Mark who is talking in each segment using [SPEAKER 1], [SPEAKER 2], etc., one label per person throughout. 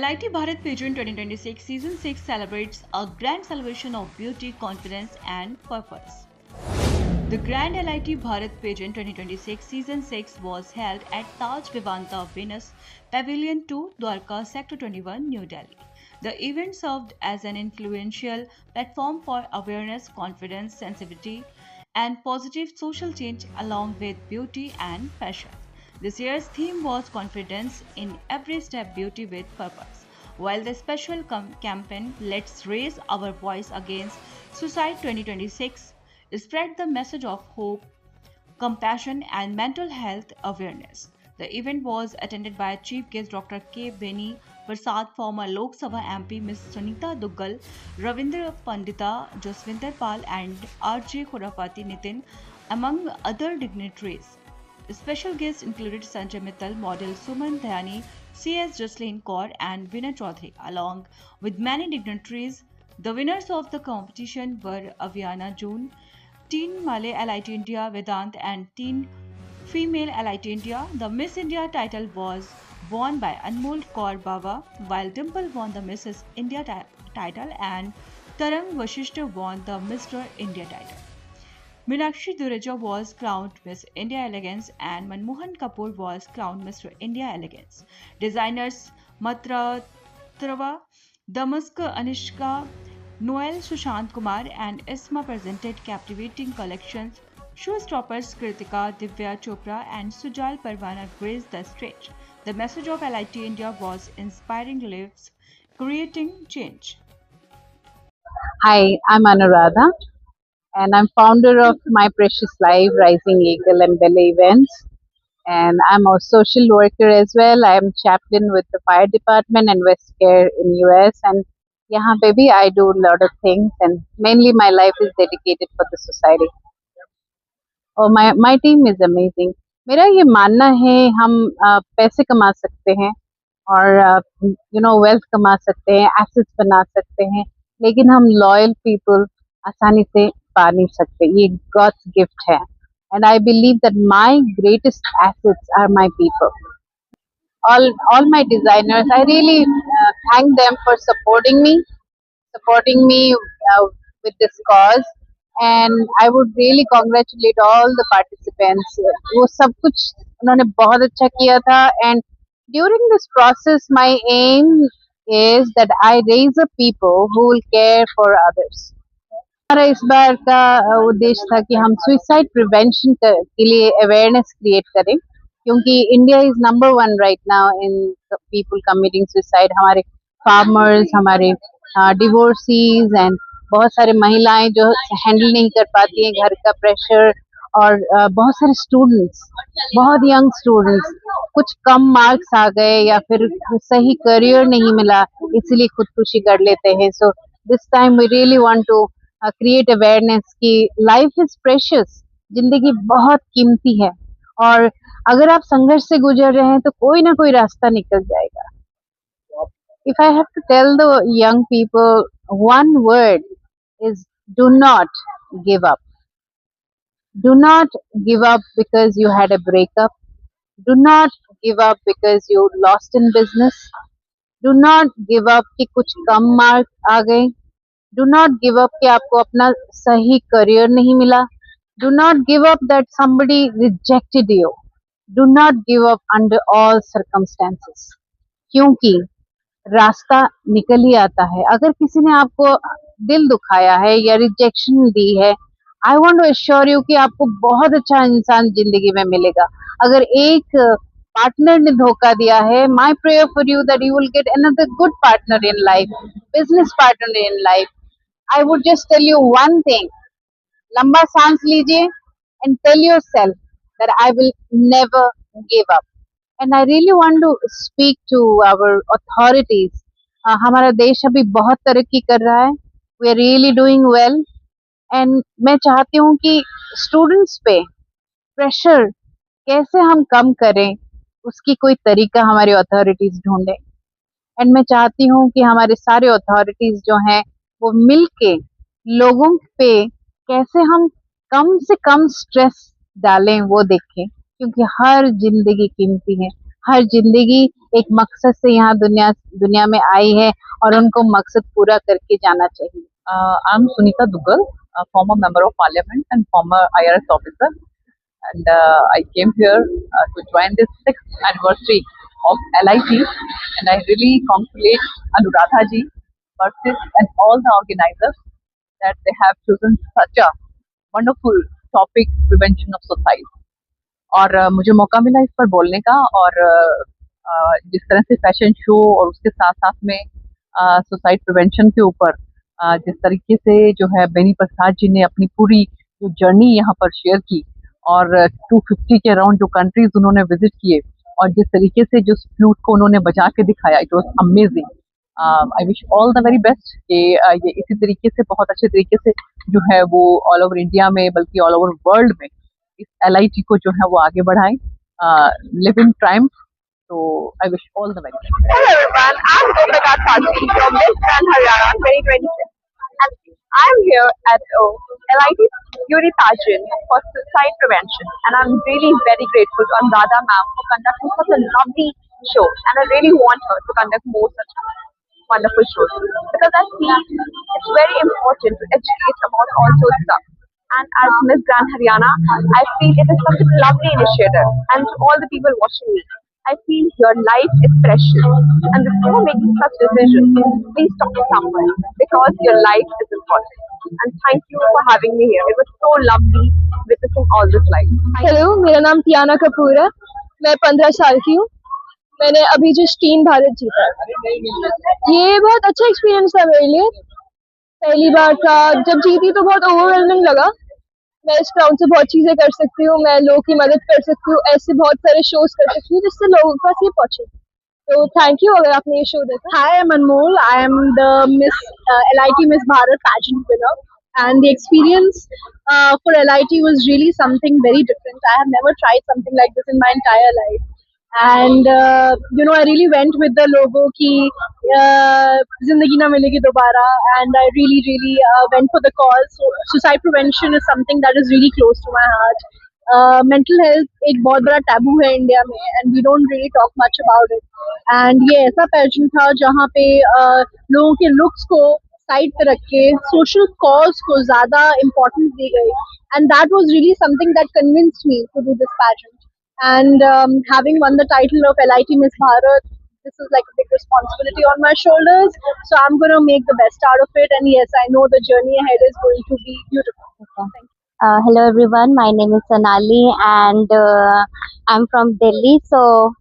[SPEAKER 1] LIT Bharat Pageant 2026 Season 6 celebrates a grand celebration of beauty, confidence, and purpose. The Grand LIT Bharat Pageant 2026 Season 6 was held at Taj Vivanta Venus Pavilion 2, Dwarka, Sector 21, New Delhi. The event served as an influential platform for awareness, confidence, sensitivity, and positive social change along with beauty and fashion. This year's theme was Confidence in Every Step Beauty with Purpose. While the special campaign Let's Raise Our Voice Against Suicide 2026 spread the message of hope, compassion, and mental health awareness. The event was attended by Chief Guest Dr. K. Beni Prasad, former Lok Sabha MP Ms. Sunita Duggal, Ravindra Pandita, Jaswinder Pal, and R.J. Khurafati Nitin, among other dignitaries. Special guests included Sanjay Mittal, model Suman Dayani, C.S. Jaslin Kaur, and Vinay Chaudhary, along with many dignitaries. The winners of the competition were Aviana June, Teen Male LIT India, Vedant, and Teen Female LIT India. The Miss India title was won by Anmol Kaur Baba, while Dimple won the Mrs. India title and Tarang Vasishtha won the Mr. India title. Meenakshi Dureja was crowned Miss India Elegance and Manmohan Kapoor was crowned Mr. India Elegance. Designers Matra Trava, Damask Anishka, Noel Sushant Kumar, and Isma presented captivating collections. Showstoppers Kritika, Divya Chopra, and Sujal Parwana graced the stage. The message of LIT India was inspiring lives, creating change.
[SPEAKER 2] Hi, I'm Anuradha, and I'm founder of My Precious Life Rising Eagle and Bella Events. And I'm a social worker as well. I'm chaplain with the fire department and West Care in US. And यहाँ पे भी I do a lot of things, and mainly my life is dedicated for the society. और my team is amazing. मेरा ये मानना है हम पैसे कमा सकते हैं और वेल्थ कमा सकते हैं, एसेट्स बना सकते हैं, लेकिन हम लॉयल पीपल आसानी से पा नहीं सकते. ये गॉड्स गिफ्ट है. And I believe that my greatest assets are my people. All my designers, I really thank them for supporting me with this cause. And I would really congratulate all the participants. वो सब कुछ उन्होंने बहुत अच्छा किया था. And during this process, my aim is that I raise up people who will care for others. हमारा इस बार का उद्देश्य था कि हम सुइसाइड प्रिवेंशन के लिए अवेयरनेस क्रिएट करें, क्योंकि India is number 1 right now in people committing suicide. हमारे फार्मर्स, हमारे डिवोर्सीज एंड बहुत सारे महिलाएं जो हैंडल नहीं कर पाती हैं घर का प्रेशर, और बहुत सारे स्टूडेंट्स, बहुत यंग स्टूडेंट्स, कुछ कम मार्क्स आ गए या फिर सही करियर नहीं मिला, इसीलिए खुदकुशी कर लेते हैं. So this time we really want to create awareness कि लाइफ इज प्रेशियस, जिंदगी बहुत कीमती है, और अगर आप संघर्ष से गुजर रहे हैं तो कोई ना कोई रास्ता निकल जाएगा. If I have to tell the young people one word is do not give up. Do not give up because you had a breakup. Do not give up because you lost in business. Do not give up कि कुछ कम mark आ गए. Do not give up कि आपको अपना सही career नहीं मिला. Do not give up that somebody rejected you. Do not give up under all circumstances. क्योंकि रास्ता निकल ही आता है. अगर किसी ने आपको दिल दुखाया है या रिजेक्शन दी है, I want to assure you कि आपको बहुत अच्छा इंसान जिंदगी में मिलेगा. अगर एक पार्टनर ने धोखा दिया है, my prayer for you that you will get another good partner in life, business partner in life. I would just tell you one thing, लंबा सांस लीजिए and tell yourself that I will never give up. And I really want to speak to our authorities. हमारा देश अभी बहुत तरक्की कर रहा है. We are really doing well. And मैं चाहती हूँ कि स्टूडेंट्स पे प्रेशर कैसे हम कम करें, उसकी कोई तरीका हमारी अथॉरिटीज ढूंढे. एंड मैं चाहती हूँ कि हमारे सारे अथॉरिटीज जो हैं वो मिलके लोगों पे कैसे हम कम से कम स्ट्रेस डालें वो देखें, क्योंकि हर जिंदगी कीमती है, हर जिंदगी एक मकसद से यहाँ दुनिया दुनिया में आई है और उनको मकसद पूरा करके जाना चाहिए। I'm Sunita Duggal, a former member of parliament and former IRS officer, and I came here to join this sixth anniversary of LIT, and I really congratulate Anuradha ji, Persis, and all the organizers that they have chosen such a wonderful topic, prevention of suicide. और मुझे मौका मिला इस पर बोलने का, और जिस तरह से फैशन शो और उसके साथ साथ में सुसाइड प्रिवेंशन के ऊपर जिस तरीके से जो है बेनी प्रसाद जी ने अपनी पूरी जो जर्नी यहाँ पर शेयर की, और 250 के अराउंड जो कंट्रीज उन्होंने विजिट किए, और जिस तरीके से जो फ्लूट को उन्होंने बजा के दिखाया, it was amazing. I wish all the very best कि ये इसी तरीके से बहुत अच्छे तरीके से जो है वो ऑल ओवर इंडिया में, बल्कि ऑल ओवर वर्ल्ड में इस LIT को जो है वो आगे बढ़ाएं, लिव इन ट्राइम्फ। तो I wish all the very best.
[SPEAKER 3] Hello everyone, I'm Gopika Khatri from Miss Grand Haryana 2026, and I'm here at LIT Beauty Pageant for suicide prevention, and I'm really very grateful to Anuradha ma'am for conducting such a lovely show, and I really want her to conduct more such wonderful shows, because I feel it's very important to educate about all those stuff. And as Miss Grand Haryana, I feel it is such a lovely initiative. And to all the people watching me, I feel your life is precious. And before making such decisions, please talk to someone, because your life is important. And thank you for having me here. It was so lovely witnessing all this life.
[SPEAKER 4] Hello, मेरा नाम Tiana Kapoor है। मैं 15 साल की हूँ। मैंने अभी just team Bharat जीता है। ये बहुत अच्छा एक्सपीरियंस था मेरे लिए। पहली बार था, जब जीती तो बहुत ओवरवेलमिंग लगा। मैं इस क्राउड से बहुत चीजें कर सकती हूँ, मैं लोगों की मदद कर सकती हूँ, ऐसे बहुत सारे शोज कर सकती हूँ जिससे लोगों के पास ये पहुंचे। तो थैंक यू अगर आपने ये शो देखा। Hi, I'm Anmol. I am the Miss LIT Miss Bharat pageant winner, and the experience for LIT was really something very different. I have never tried something like this in my entire life, and I really went with the logo ki zindagi na milegi dobara, and I really went for the cause. So suicide prevention is something that is really close to my heart. Mental health एक बहुत बड़ा taboo है India में, and we don't really talk much about it. And ये ऐसा passion था जहाँ पे लोगों के लुक्स को साइड पे रख के सोशल कॉज को ज्यादा इम्पोर्टेंस दी गई, and that was really something that convinced me to do this pageant. And having won the title of LIT Miss Bharat, this is like a big responsibility on my shoulders. So I'm going to make the best out of it. And yes, I know the journey ahead is going to be beautiful. Thank you.
[SPEAKER 5] Hello everyone, my name is Sonali, and I'm from Delhi. So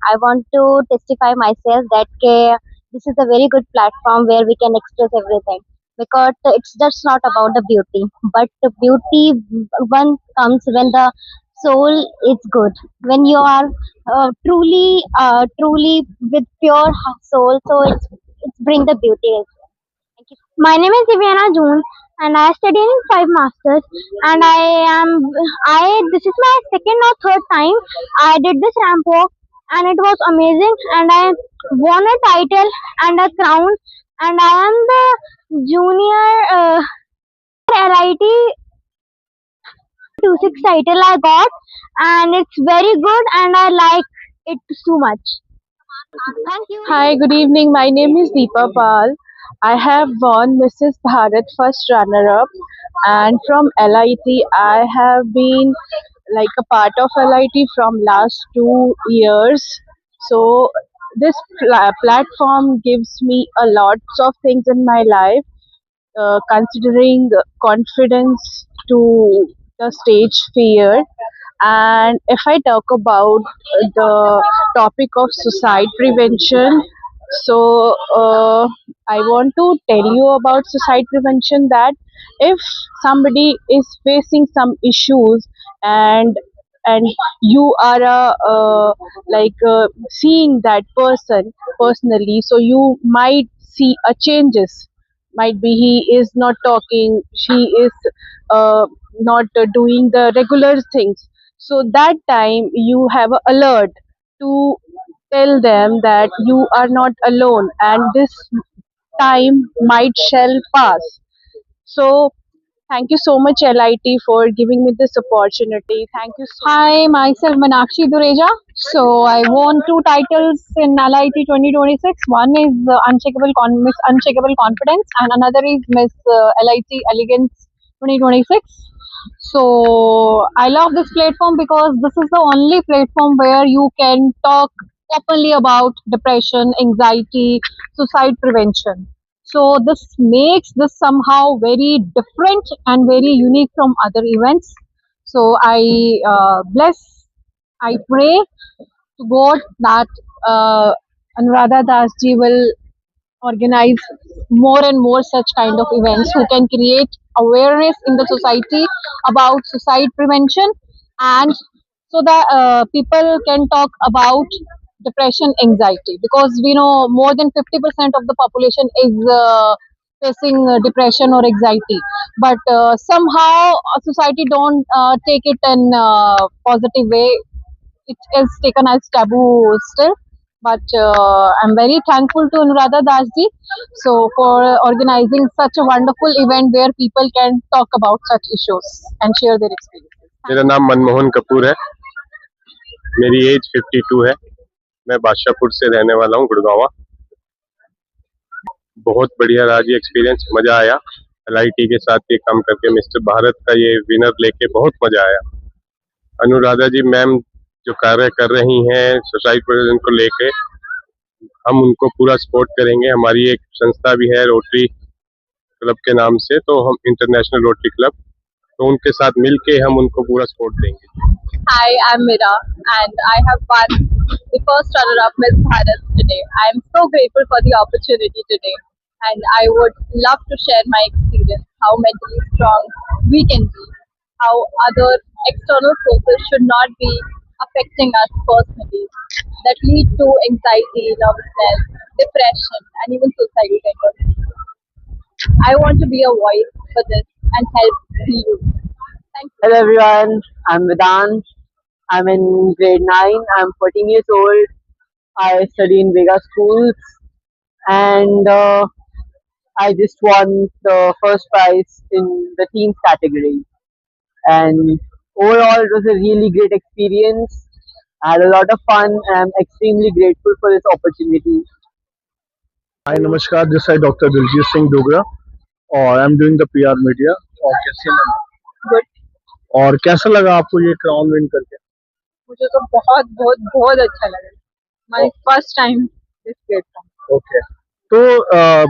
[SPEAKER 5] I want to testify myself that this is a very good platform where we can express everything, because it's just not about the beauty, but the beauty one comes when the soul is good, when you are truly with pure soul. So it's bring the beauty as well. Thank you. My name is Viviana June, and I study in 5 masters. And I this is my second or third time I did this ramp walk, and it was amazing. And I won a title and a crown, and I am the junior LIT 26 title I got, and it's very good, and I like it so much. Thank you.
[SPEAKER 4] Hi, good evening. My name is Deepa Pal. I have won Mrs. Bharat first runner-up, and from LIT, I have been like a part of LIT from last 2 years. So this platform gives me a lots of things in my life, considering confidence to the stage fear. And if I talk about the topic of suicide prevention, so I want to tell you about suicide prevention, that if somebody is facing some issues, and you are seeing that person personally, so you might see a changes. Might be he is not talking, she is not doing the regular things. So that time you have a alert to tell them that you are not alone, and this time might shall pass. So
[SPEAKER 2] Thank you so much, LIT, for giving me this opportunity. Thank you so
[SPEAKER 6] Hi, myself Manakshi Dureja. So I won 2 titles in LIT 2026. One is Miss Unshakable Confidence, and another is Miss LIT Elegance 2026. So I love this platform because this is the only platform where you can talk openly about depression, anxiety, suicide prevention. So this makes this somehow very different and very unique from other events. So I pray to God that Anuradha Das ji will organize more and more such kind of events who can create awareness in the society about suicide prevention, and so that people can talk about depression, anxiety, because we know more than 50% of the population is facing depression or anxiety, but somehow society don't take it in positive way. It is taken as taboo still. But I'm very thankful to Anuradha Das ji so for organizing such a wonderful event where people can talk about such issues and share their experiences.
[SPEAKER 7] मेरा नाम मनमोहन कपूर है। मेरी as 52 है। मैं बादशाहपुर से रहने वाला हूँ, गुड़गांवा। बहुत बढ़िया रहा जी एक्सपीरियंस, मजा आया। LIT के साथ ये काम करके मिस्टर भारत का ये विनर लेके बहुत मजा आया। अनुराधा जी मैम जो कार्य कर रही हैं सुसाइड प्रिवेंशन को लेके, हम उनको पूरा सपोर्ट करेंगे। हमारी एक संस्था भी है रोटरी क्लब के नाम से, तो हम इंटरनेशनल रोटरी क्लब, तो उनके साथ मिलके हम उनको पूरा सपोर्ट देंगे।
[SPEAKER 3] Hi, I'm Mira, and I have won the first runner-up Miss Bharat today. I am so grateful for the opportunity today, and I would love to share my experience, how mentally strong we can be, how other external forces should not be affecting us personally, that lead to anxiety, nervousness, depression, and even suicidal tendencies. I want to be a voice for this and help the youth. Thank you.
[SPEAKER 8] Hello everyone, I'm Vedant. I'm in grade 9. I'm 14 years old. I study in Vega schools, and I just won the first prize in the teens category. And overall, it was a really great experience. I had a lot of fun, and I'm extremely grateful for this opportunity.
[SPEAKER 9] हाय नमस्कार, this है doctor Diljit Singh Dogra और I am doing the PR media. और कैसे हैं?
[SPEAKER 3] Good.
[SPEAKER 9] और कैसा लगा आपको ये क्राउन विन करके?
[SPEAKER 3] मुझे तो बहुत बहुत बहुत अच्छा लगा। My first time this platform.
[SPEAKER 9] Okay, तो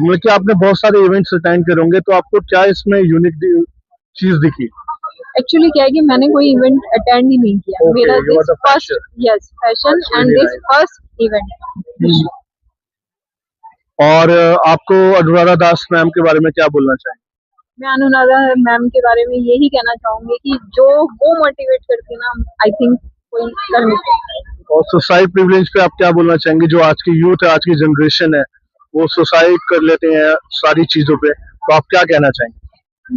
[SPEAKER 9] मतलब कि आपने बहुत सारे इवेंट्स अटेंड करे होंगे, तो आपको क्या इसमें यूनिक चीज दिखी?
[SPEAKER 3] एक्चुअली क्या है कि मैंने कोई इवेंट अटेंड ही नहीं किया।
[SPEAKER 9] Okay,
[SPEAKER 3] मेरा
[SPEAKER 9] you are
[SPEAKER 3] this
[SPEAKER 9] the
[SPEAKER 3] first, yes, fashion
[SPEAKER 9] That's
[SPEAKER 3] and
[SPEAKER 9] really
[SPEAKER 3] this
[SPEAKER 9] nice.
[SPEAKER 3] First event.
[SPEAKER 9] और आपको अनुराधा दास मैम के बारे में क्या बोलना चाहिए?
[SPEAKER 3] मैं अनुराधा मैम के बारे में यही कहना चाहूंगी कि जो वो मोटिवेट करती ना, आई थिंक कोई कर नहीं सकता।
[SPEAKER 9] और सुसाइड प्रिविलेज पे आप क्या बोलना चाहेंगे? जो आज की यूथ है, आज की जनरेशन है, वो सुसाइड कर लेते हैं सारी चीजों पे, तो आप क्या कहना चाहेंगे?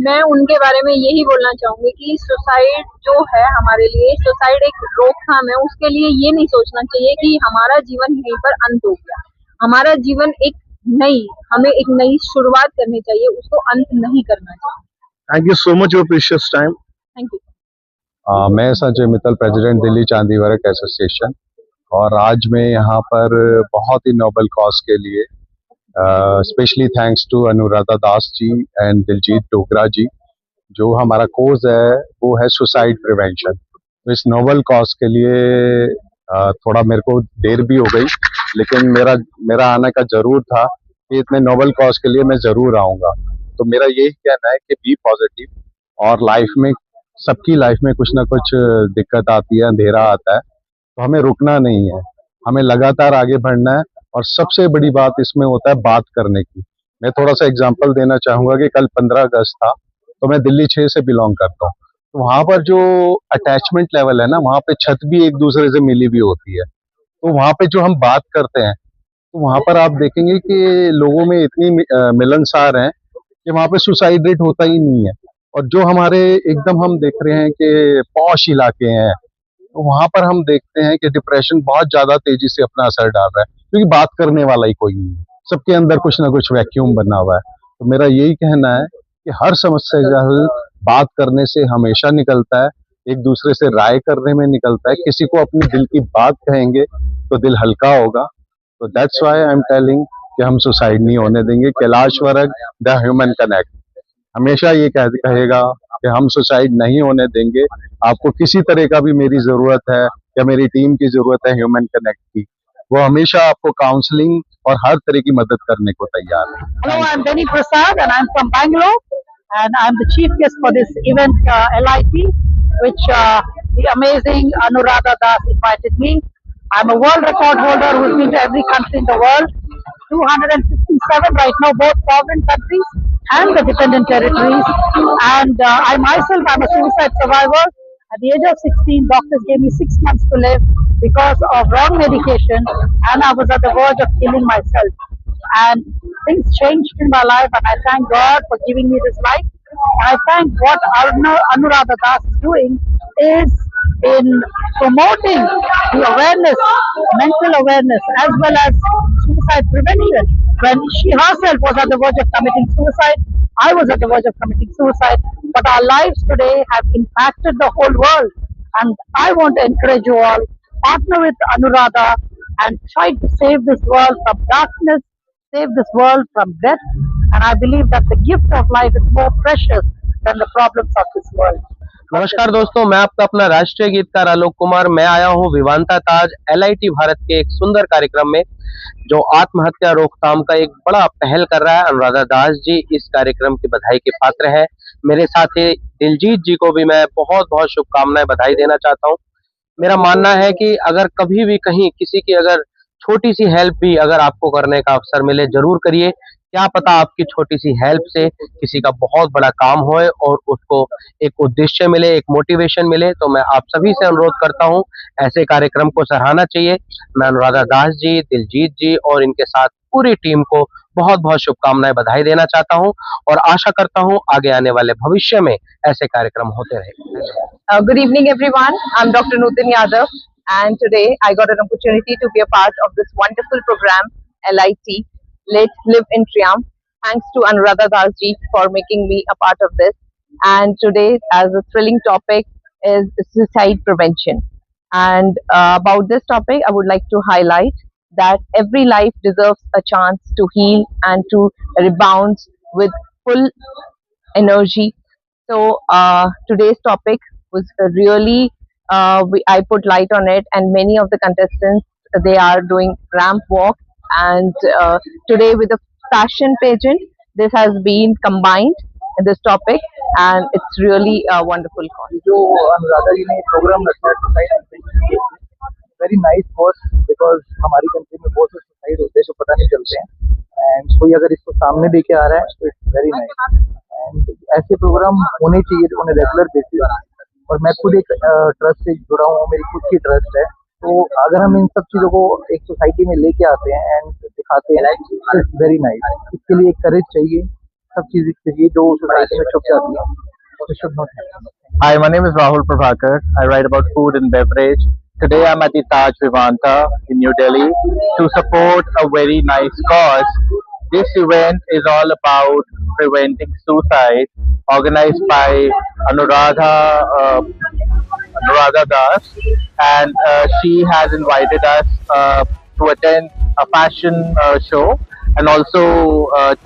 [SPEAKER 3] मैं उनके बारे में यही बोलना चाहूंगी कि सुसाइड जो है हमारे लिए, सुसाइड एक रोकथाम है। उसके लिए ये नहीं सोचना चाहिए कि हमारा जीवन यहीं पर अंत हो गया। हमारा जीवन हमें एक नई शुरुआत करनी चाहिए, उसको अंत नहीं करना चाहिए।
[SPEAKER 9] Thank you so much your precious time.
[SPEAKER 3] Thank you.
[SPEAKER 7] मैं संजय मित्तल, प्रेसिडेंट दिल्ली चांदी वर्क एसोसिएशन, और आज मैं यहाँ पर बहुत ही नोबल कॉज के लिए specially thanks to Anuradha Das ji and Diljit Dogra ji. जो हमारा कोर्स है वो है सुसाइड प्रिवेंशन। तो इस नोबल कॉज के लिए थोड़ा मेरे को देर भी हो गई, लेकिन मेरा आने का जरूर था कि इतने नोबल कॉज के लिए मैं जरूर आऊँगा। तो मेरा यही कहना है कि बी पॉजिटिव, और लाइफ में सबकी लाइफ में कुछ ना कुछ दिक्कत आती है, अंधेरा आता है, तो हमें रुकना नहीं है, हमें लगातार आगे बढ़ना है। और सबसे बड़ी बात इसमें होता है बात करने की। मैं थोड़ा सा एग्जांपल देना चाहूँगा कि कल 15 अगस्त था, तो मैं दिल्ली 6 से बिलोंग करता हूँ। तो वहाँ पर जो अटैचमेंट लेवल है ना, वहाँ पे छत भी एक दूसरे से मिली भी होती है। तो वहाँ पे जो हम बात करते हैं, तो वहाँ पर आप देखेंगे कि लोगों में इतनी मिलनसार हैं कि वहाँ पे सुसाइड रेट होता ही नहीं है। और जो हमारे एकदम हम देख रहे हैं कि पॉश इलाके हैं, तो वहाँ पर हम देखते हैं कि डिप्रेशन बहुत ज्यादा तेजी से अपना असर डाल रहा है, क्योंकि बात करने वाला ही कोई नहीं है, सबके अंदर कुछ ना कुछ वैक्यूम बना हुआ है। तो मेरा यही कहना है कि हर समस्या का हल बात करने से हमेशा निकलता है, एक दूसरे से राय करने में निकलता है। किसी को अपने दिल की बात कहेंगे तो दिल हल्का होगा। तो that's why I am telling कि हम सुसाइड नहीं होने देंगे। कैलाश वर्ग द ह्यूमन कनेक्ट हमेशा ये कहेगा कि हम सुसाइड नहीं होने देंगे। आपको किसी तरह का भी मेरी जरूरत है या मेरी टीम की जरूरत है ह्यूमन कनेक्ट की, वो हमेशा आपको काउंसलिंग और हर तरह की मदद करने को तैयार है।
[SPEAKER 10] Hello, I'm Benny Prasad and I'm from Bangalore and I'm the chief guest for this event LIT, which the amazing Anuradha Das invited me. I'm a world record holder who's been to every country in the world, 257 right now, both sovereign countries and the dependent territories. And I myself am a suicide survivor. At the age of 16, doctors gave me 6 months to live because of wrong medication, and I was at the verge of killing myself. And things changed in my life, and I thank God for giving me this life. I thank what Anuradha Das is doing is in promoting the awareness, mental awareness, as well as suicide prevention. When she herself was at the verge of committing suicide, I was at the verge of committing suicide, but our lives today have impacted the whole world. And I want to encourage you all, partner with Anuradha and try to save this world from darkness, save this world from death. And I believe that the gift of life is more precious than the problems of this world.
[SPEAKER 11] नमस्कार दोस्तों, मैं आपका अपना राष्ट्रीय गीतकार आलोक कुमार। मैं आया हूं विवांता ताज LIT भारत के एक सुंदर कार्यक्रम में जो आत्महत्या रोकथाम का एक बड़ा पहल कर रहा है। अनुराधा दास जी इस कार्यक्रम की बधाई के पात्र है। मेरे साथ ही दिलजीत जी को भी मैं बहुत बहुत शुभकामनाएं बधाई देना चाहता हूं। मेरा मानना है कि अगर कभी भी कहीं किसी की अगर छोटी सी हेल्प भी अगर आपको करने का अवसर मिले, जरूर करिए। क्या पता आपकी छोटी सी हेल्प से किसी का बहुत बड़ा काम होए और उसको एक उद्देश्य मिले, एक मोटिवेशन मिले। तो मैं आप सभी से अनुरोध करता हूं, ऐसे कार्यक्रम को सराहना चाहिए। मैं अनुराधा दास जी, दिलजीत जी और इनके साथ पूरी टीम को बहुत बहुत शुभकामनाएं बधाई देना चाहता हूं और आशा करता हूं आगे आने वाले भविष्य में ऐसे कार्यक्रम होते रहे।
[SPEAKER 3] Good evening, everyone. I'm Dr. Nutin Yadav, and today I got an opportunity to be a part of this wonderful program, LIT, Let's Live in Triumph. Thanks to Anuradha Das ji for making me a part of this. And today, as a thrilling topic, is suicide prevention. And about this topic, I would like to highlight that every life deserves a chance to heal and to rebound with full energy. So today's topic was really, I put light on it, and many of the contestants, they are doing ramp walk, and today with the fashion pageant, this has been combined in this topic, and it's really a wonderful cause.
[SPEAKER 9] जो अनुराधा जी ने programme रखा है suicide very nice cause, because हमारी country में बहुत से suicide होते हैं जो पता नहीं चलते हैं, एंड कोई अगर इसको सामने लेके आ रहा है तो इट्स वेरी नाइस। एंड ऐसे प्रोग्राम होने चाहिए ऑन ए रेगुलर बेसिस। और मैं खुद एक ट्रस्ट से जुड़ा हूँ, मेरी खुद की ट्रस्ट है। तो अगर हम इन सब चीज़ों को एक सोसाइटी में लेके आते हैं एंड दिखाते हैं, इट्स वेरी नाइस। इसके लिए करेज चाहिए, सब चीज़ चाहिए जो सोसाइटी में छुप जाती है। So it should not happen.
[SPEAKER 12] Hi, my name is Rahul Prabhakar. I write about food and beverage. Today I'm at the Taj Vivanta in New Delhi to support a very nice cause. This event is all about preventing suicide, organized by Anuradha Das, and she has invited us to attend a fashion show and also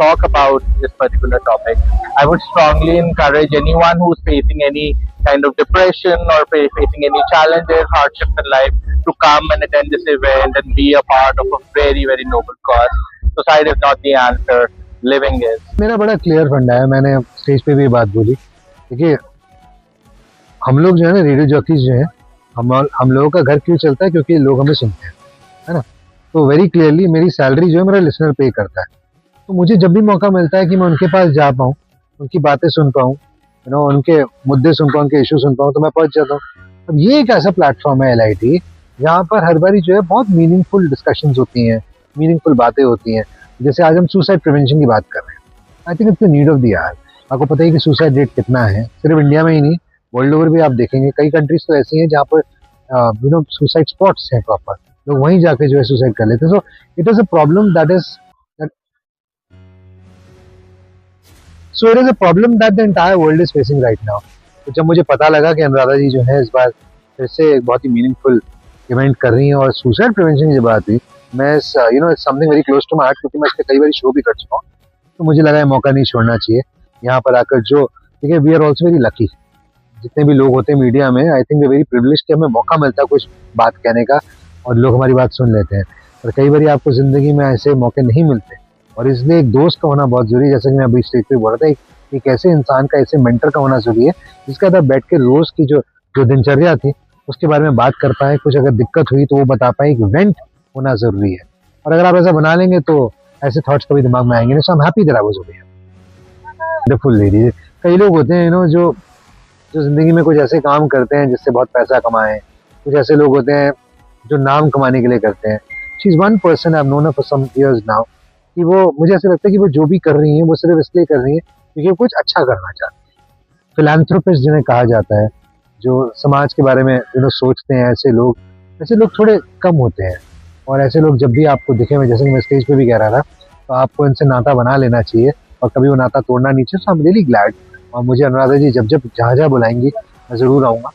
[SPEAKER 12] talk about this particular topic. I would strongly encourage anyone who's facing any kind of depression or facing any challenges, hardships in life to come and attend this event and be a part of a very, very noble cause. Suicide is not the answer, living is.
[SPEAKER 13] मेरा बड़ा clear फंडा है, मैंने stage पे भी बात बोली। देखिए, हम लोग जो है ना, रेडियो जॉकीज जो है, हम लोगों का घर क्यों चलता है? क्योंकि लोग हमें सुनते हैं, है ना। तो वेरी क्लियरली मेरी सैलरी जो है मेरा लिसनर पे करता है। तो मुझे जब भी मौका मिलता है कि मैं उनके पास जा पाऊँ, उनकी बातें सुन पाऊँ, उनके मुद्दे सुन पाऊँ, उनके इशू सुन पाऊँ, तो मैं पहुँच जाता हूँ। अब ये एक ऐसा प्लेटफॉर्म है LIT, जहाँ पर हर बारी जो है बहुत मीनिंगफुल डिस्कशंस होती हैं, मीनिंगफुल बातें होती हैं। जैसे आज हम सुसाइड प्रिवेंशन की बात कर रहे हैं। I think it's the need of the hour. आपको पता है कि सुसाइड रेट कितना है, सिर्फ इंडिया में ही नहीं, वर्ल्ड ओवर भी आप देखेंगे कई कंट्रीज तो ऐसी हैं जहाँ पर सुसाइड स्पॉट्स हैं प्रॉपर, लोग वहीं जाके जो है सुसाइड कर लेते हैं। So it is a problem that is so it is a problem that the entire world is facing right now. तो जब मुझे पता लगा कि अनुराधा जी जो है इस बार फिर से एक बहुत ही मीनिंगफुल इवेंट कर रही हैं और सुसाइड प्रिवेंशन की बात हुई, मैं it's something very close to my heart, क्योंकि मैं इस पे कई बार शो भी कर चुका हूँ। तो मुझे लगा ये मौका नहीं छोड़ना चाहिए यहाँ पर आकर। जो देखिए, we are also very lucky, जितने भी लोग होते हैं मीडिया में, I think we very privilege कि हमें मौका मिलता है कुछ बात कहने का और लोग हमारी बात सुन लेते हैं। पर कई बार आपको जिंदगी में ऐसे मौके नहीं मिलते, और इसलिए एक दोस्त का होना बहुत जरूरी है। जैसे कि मैं अभी स्टेज पे बोल रहा था, एक ऐसे इंसान का, ऐसे मेंटर का होना जरूरी है जिसके साथ बैठ के रोज की जो जो दिनचर्या थी उसके बारे में बात कर पाए, कुछ अगर दिक्कत हुई तो वो बता पाए। एक वेंट होना जरूरी है, और अगर आप ऐसा बना लेंगे तो ऐसे थॉट्स कभी दिमाग में आएंगे नहीं। So I am happy that I was over here. Wonderful lady. कई लोग होते हैं जो जो जिंदगी में कुछ ऐसे काम करते हैं जिससे बहुत पैसा कमाएं, कुछ ऐसे लोग होते हैं जो नाम कमाने के लिए करते हैं। She is one person I have known her for some years now, कि वो, मुझे ऐसा लगता है कि वो जो भी कर रही है वो सिर्फ इसलिए कर रही है क्योंकि वो कुछ अच्छा करना चाहती है। फिलैंथ्रोपिस्ट जिन्हें कहा जाता है, जो समाज के बारे में सोचते हैं, ऐसे लोग थोड़े कम होते हैं। और ऐसे लोग जब भी आपको दिखे, मैं जैसे कि मैं स्टेज पे भी कह रहा था, तो आपको इनसे नाता बना लेना चाहिए और कभी वो नाता तोड़ना नहीं चाहिए। सो आई एम रियली ग्लैड। और मुझे अनुराधा जी जब जहाँ जहाँ बुलाएंगी मैं जरूर आऊँगा,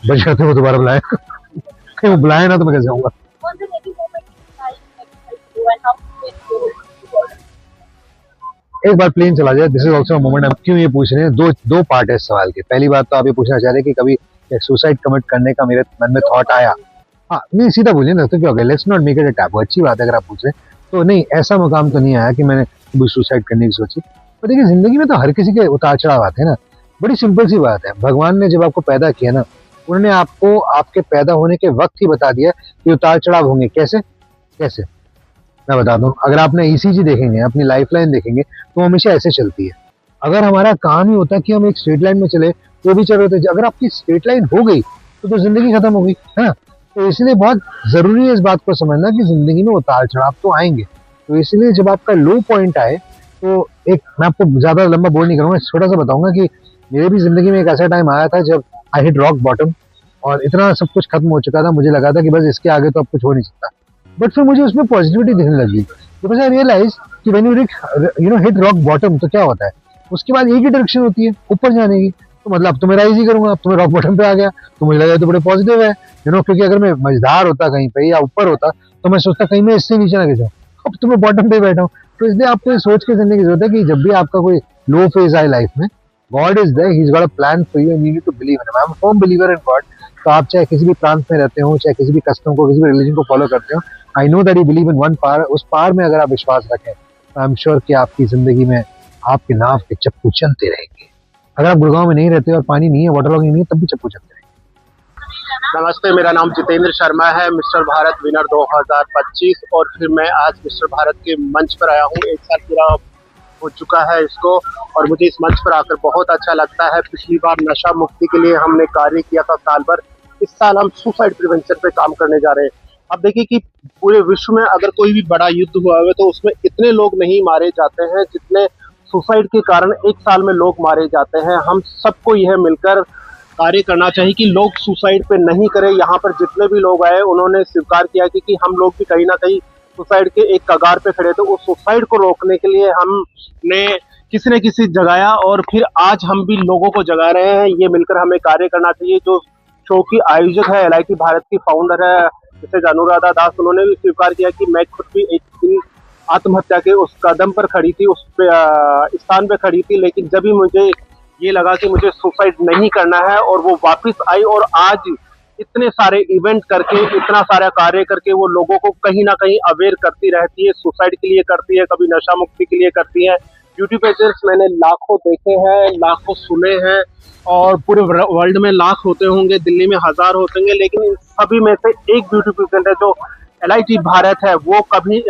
[SPEAKER 13] बशर्ते वो दोबारा बुलाए। कहीं वो बुलाए ना तो मैं कैसे आऊँगा। एक बार प्लेन चला जाए, दिस इज ऑल्सो मोमेंट। आप क्यों ये पूछ रहे हैं? दो पार्ट है इस सवाल के। पहली बात तो आप ये पूछना चाह रहे हैं कि कभी सुसाइड कमिट करने का मेरे मन में थॉट आया? हाँ, नहीं, सीधा बोलिए ना, तो क्या हो गया? Let's not make it a taboo. अच्छी बात है अगर आप पूछ रहे हैं तो। नहीं, ऐसा मुकाम तो नहीं आया कि मैंने कभी सुसाइड करने की सोची। पर देखिए, जिंदगी में तो हर किसी के उतार चढ़ाव आते हैं ना। बड़ी सिंपल सी बात है, भगवान ने जब आपको पैदा किया ना, उन्होंने आपको आपके पैदा होने के वक्त ही बता दिया कि उतार चढ़ाव होंगे। कैसे कैसे मैं बता दूं, अगर आपने ईसीजी देखेंगे, अपनी लाइफ लाइन देखेंगे, तो हमेशा ऐसे चलती है। अगर हमारा काम ही होता कि हम एक स्ट्रेट लाइन में चले तो भी चल रहे थे। अगर आपकी स्ट्रेट लाइन हो गई तो जिंदगी खत्म हो गई, है ना। तो इसलिए बहुत जरूरी है इस बात को समझना कि जिंदगी में उतार चढ़ाव तो आएंगे। तो इसलिए जब आपका लो पॉइंट आए, तो एक, मैं आपको ज्यादा लंबा बोल नहीं करूंगा, छोटा सा बताऊंगा कि मेरे भी जिंदगी में एक ऐसा टाइम आया था जब आई हिट रॉक बॉटम, और इतना सब कुछ खत्म हो चुका था, मुझे लगा था कि बस इसके आगे तो अब कुछ हो नहीं सकता। बट फिर मुझे उसमें पॉजिटिविटी दिखने लगी, बिकॉज आई रियलाइज कि when you hit rock bottom तो क्या होता है, उसके बाद एक ही डायरेक्शन होती है, ऊपर जाने की। तो मतलब अब तो मैं राइज ही करूंगा, अब तो मैं रॉक बॉटम पे आ गया, तो मुझे लगा तो बड़े पॉजिटिव है, क्योंकि अगर मैं मझधार होता कहीं पे या ऊपर होता तो मैं सोचता कहीं मैं इससे नीचे ना गिर जाऊं। अब तो मैं बॉटम पे बैठा हूँ। तो इसलिए आपको ये सोच के चलने की जरूरत है कि जब भी आपका कोई लो फेज आए लाइफ में, God is there, he is got a plan for you and you need to believe in him. I am a firm believer in God. तो आप चाहे किसी भी प्रांत में रहते हो, चाहे किसी भी कस्टम को, किसी भी रिलीजन को फॉलो करते हो, I know that you believe in one power. उस पावर में अगर आप विश्वास रखें तो आई एम श्योर कि आपकी जिंदगी में आपके नाव के चप्पू चलते रहेंगे। अगर आप गुड़गांव में नहीं रहते और पानी नहीं है, वाटर लॉगिंग नहीं है, तब भी चप्पू चलते रहेंगे।
[SPEAKER 11] नमस्ते, मेरा नाम जितेंद्र शर्मा है, मिस्टर भारत विनर 2025, और फिर मैं आज मिस्टर भारत के मंच पर आया हूँ। 1 साल पूरा हो चुका है इसको, और मुझे इस मंच पर आकर बहुत अच्छा लगता है। पिछली बार नशा मुक्ति के लिए हमने कार्य किया था साल भर, इस साल हम सुसाइड प्रिवेंशन पे काम करने जा रहे हैं। अब देखिए कि पूरे विश्व में अगर कोई भी बड़ा युद्ध हुआ है तो उसमें इतने लोग नहीं मारे जाते हैं जितने सुसाइड के कारण 1 साल में लोग मारे जाते हैं। हम सबको यह मिलकर कार्य करना चाहिए कि लोग सुसाइड पे नहीं करें। यहाँ पर जितने भी लोग आए उन्होंने स्वीकार किया कि हम लोग भी कहीं ना कहीं सुसाइड के एक कगार पे खड़े थे। उस सुसाइड को रोकने के लिए हमने किसी न किसी जगाया, और फिर आज हम भी लोगों को जगा रहे हैं। ये मिलकर हमें कार्य करना चाहिए। जो शो की आयोजक है, LIT भारत की फाउंडर है जैसे अनुराधा दास, उन्होंने भी स्वीकार किया कि मैं खुद भी एक दिन आत्महत्या के उस कदम पर खड़ी थी, उस स्थान पे खड़ी थी, लेकिन जब भी मुझे ये लगा कि मुझे सुसाइड नहीं करना है, और वो वापस आई, और आज इतने सारे इवेंट करके, इतना सारा कार्य करके वो लोगों को कहीं ना कहीं अवेयर करती रहती है। सुसाइड के लिए करती है, कभी नशा मुक्ति के लिए करती है। ब्यूटी पेजेंट्स मैंने लाखों देखे हैं, लाखों सुने हैं, और पूरे वर्ल्ड में लाख होते होंगे, दिल्ली में 1000 होते होंगे, लेकिन इन सभी में से एक ब्यूटी पेजेंट है जो LIT भारत है। वो कभी